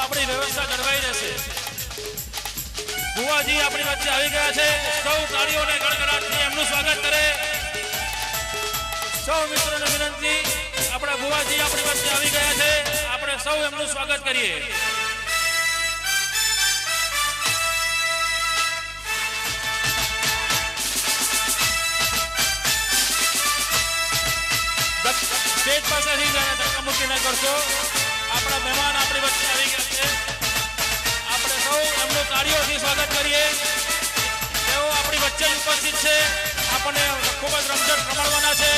આપણી વ્યવસ્થા જળવાઈ રહેશે। ભુવાજી આપણી વચ્ચે આવી ગયા છે, સૌ તાળીઓને ગણગણાટથી એમનું સ્વાગત કરે। સૌ મિત્રોને વિનંતી, આપણા ભુવાજી આપણી વચ્ચે આવી ગયા છે, આપણે સૌ એમનું સ્વાગત કરીએ। સ્ટેજ પાસેથી ધક્કા મૂકી ન કરશો। આપણા મહેમાન આપણી વચ્ચે આવી ગયા છે, આપણે સૌ એમનું તાળીઓથી સ્વાગત કરીએ। તેઓ આપણી વચ્ચે જ ઉપસ્થિત છે, આપણને ખૂબ જ રમઝટ રમાડવાના છે।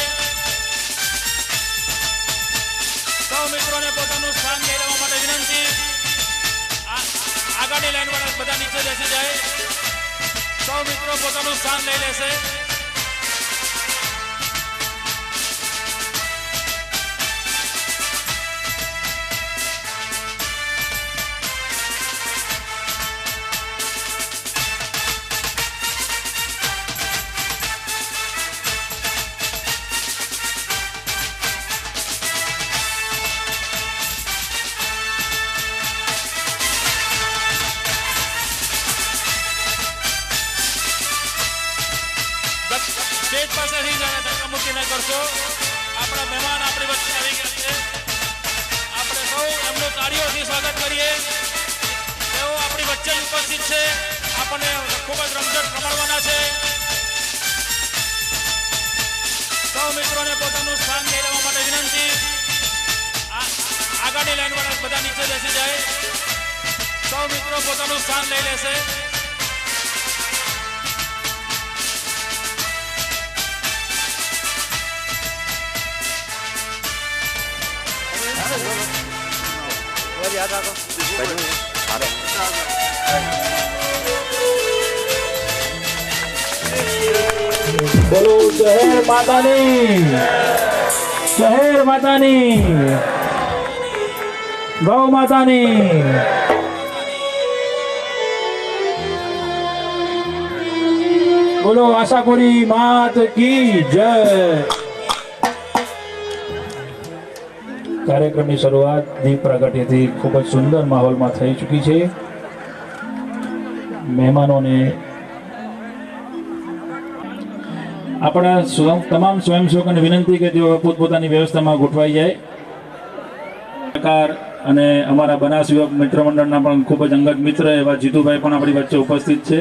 સૌ મિત્રોને પોતાનું સ્થાન લઈ લેવા માટે વિનંતી। આગળની લાઈન વાળા બધા નીચે બેસી જાય। સૌ મિત્રો પોતાનું સ્થાન લઈ લેશે। સ્ટેજ પાસેથી ધક્કા મૂકી ન કરશો। આપણા મહેમાન આપણી વચ્ચે આવી ગયા છે, આપણે સૌ એમનું તાળીઓથી સ્વાગત કરીએ। તેઓ આપણી વચ્ચે જ ઉપસ્થિત છે, આપણને ખૂબ જ રમઝટ રમાડવાના છે। સૌ મિત્રોને પોતાનું સ્થાન લઈ લેવા માટે વિનંતી। આગળની લાઈન વાળા બધા નીચે બેસી જાય। સૌ મિત્રો પોતાનું સ્થાન લઈ લેશે। याद रखो बोलो शहर मातानी गौ मातानी। बोलो आशापुरी मात की जय। કાર્યક્રમની શરૂઆત દીપ પ્રાગટ્યથી ખૂબ જ સુંદર માહોલમાં થઈ ચૂકી છે। મહેમાનોને આપણા તમામ સ્વયંસેવકોને વિનંતી કે તેઓ પોતપોતાની વ્યવસ્થામાં ગોઠવાઈ જાય। સરકાર અને અમારા બનાસ યુવક મિત્ર મંડળના પણ ખૂબ જ અંગત મિત્ર એવા જીતુભાઈ પણ આપણી વચ્ચે ઉપસ્થિત છે।